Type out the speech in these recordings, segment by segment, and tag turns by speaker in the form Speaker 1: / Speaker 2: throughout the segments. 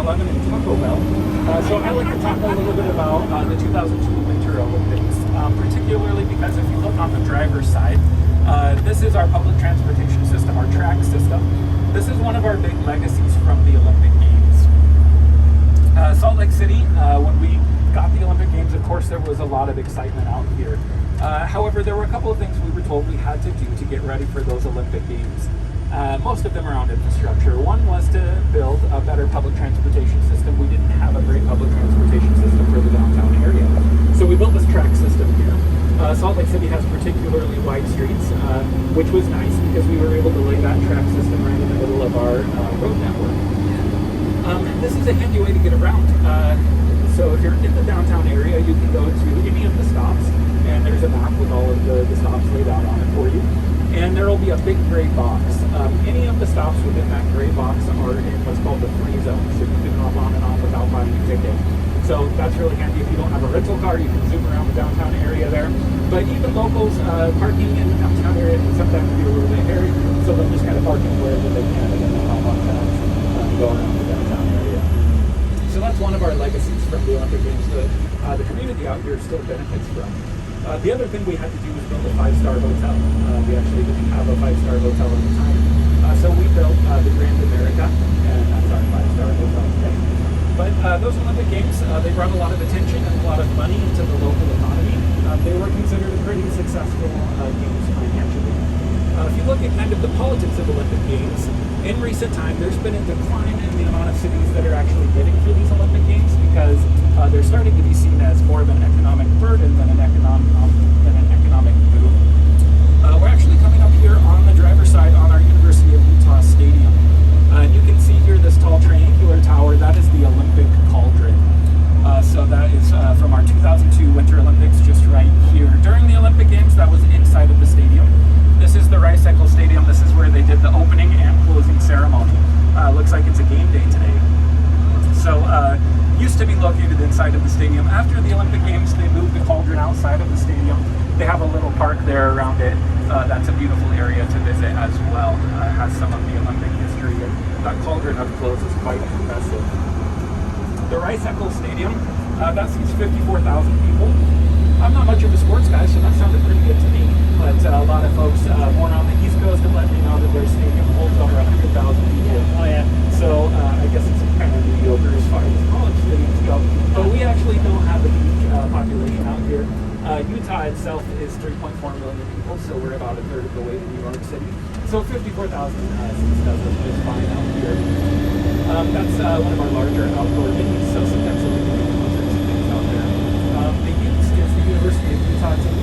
Speaker 1: 7-Eleven and Taco Bell. So I like to talk a little bit about the 2002 Winter Olympics, particularly because if you look on the driver's side, this is our public transportation system, our track system. This is one of our big legacies from the Olympic Games. Salt Lake City, when we got the Olympic Games, of course, there was a lot of excitement out here. However, there were a couple of things we were told we had to do to get ready for those Olympic Games. Most of them around infrastructure. One was to build a better public transportation system. We didn't have a great public transportation system for the downtown area. So we built this track system here. Salt Lake City has particularly wide streets, which was nice because we were able to lay that track system right in the middle of our road network. This is a handy way to get around. So if you're in the downtown area, you can go to any of the stops, and there's a map with all of the stops laid out on it for you. And there will be a big gray box. Any of the stops within that gray box are in what's called the free zone, so you can hop on and off without buying a ticket. So that's really handy if you don't have a rental car. You can zoom around the downtown area there. But even locals, parking in the downtown area can sometimes be a little bit hairy, so they'll just kind of park wherever they can and then they'll hop on down and go around the downtown area. So that's one of our legacies from the Olympic Games that the community out here still benefits from. The other thing we had to do was build a 5-star hotel. We actually didn't have a 5-star hotel at the time. So we built the Grand America, and that's our 5-star hotel today. But those Olympic Games, they brought a lot of attention and a lot of money into the local economy. They were considered a pretty successful games financially. If you look at kind of the politics of Olympic Games, in recent time, there's been a decline in the amount of cities that are actually bidding for these Olympic Games because they're starting to be seen as more of an economic burden than an economic boom. We're actually coming up here on the driver's side on our University of Utah Stadium. You can see here this tall triangular tower. That is the Olympic Cauldron. So that is from our 2002 Winter Olympics, just right here. During the Olympic Games, that was inside of the stadium. This is the Rice-Eccles Stadium. This is where they did the opening and closing ceremony. Looks like it's a game day today. So, used to be located inside of the stadium. After the Olympic Games, they moved the cauldron outside of the stadium. They have a little park there around it. That's a beautiful area to visit as well. It has some of the Olympic history, and that cauldron up close is quite impressive. The Rice-Eccles Stadium, that seats 54,000 people. I'm not much of a sports guy, so that sounded pretty good to me. But a lot of folks more on the East Coast have let me know that their stadium holds over 100,000 people. Oh yeah. So I guess it's kind of mediocre as far as college stadiums go. But we actually don't have a huge population out here. Utah itself is 3.4 million people, so we're about a third of the way to New York City. So 54,000 seats does us just fine out here. That's one of our larger outdoor venues, so sometimes we can do concerts and things out there. The Utes is the University of Utah team.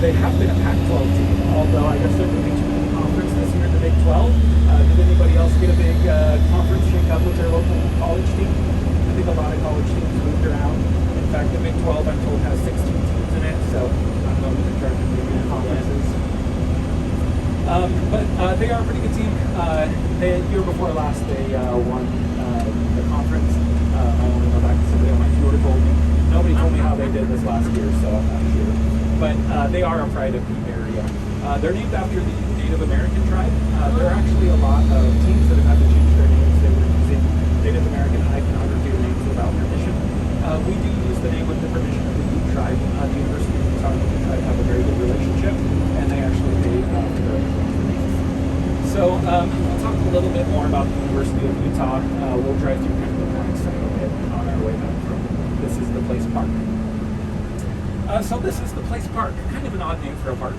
Speaker 1: They have been a Pac-12 team, although I guess they're moving to the conference this year, the Big 12. Did anybody else get a big conference shake-up with their local college team? I think a lot of college teams moved around. In fact, the Big 12, I'm told, has 16 teams in it, so I don't know who's in charge of the conferences. But they are a pretty good team. The year before last, they won the conference. I only know that because somebody on my tutor told me. Nobody told me how they did this last year, so I'm not sure. But they are a pride of the area. They're named after the Native American tribe. There are actually a lot of teams that have had to change their names. They were using Native American iconography or names without permission. We do use the name with the permission of the Ute tribe. The University of Utah and the Ute tribe have a very good relationship, and they actually pay for their name. So we'll talk a little bit more about the University of Utah. We'll drive through kind of the morning side of it on our way back from. This is the Place Park. So this is the Place Park. Kind of an odd name for a park.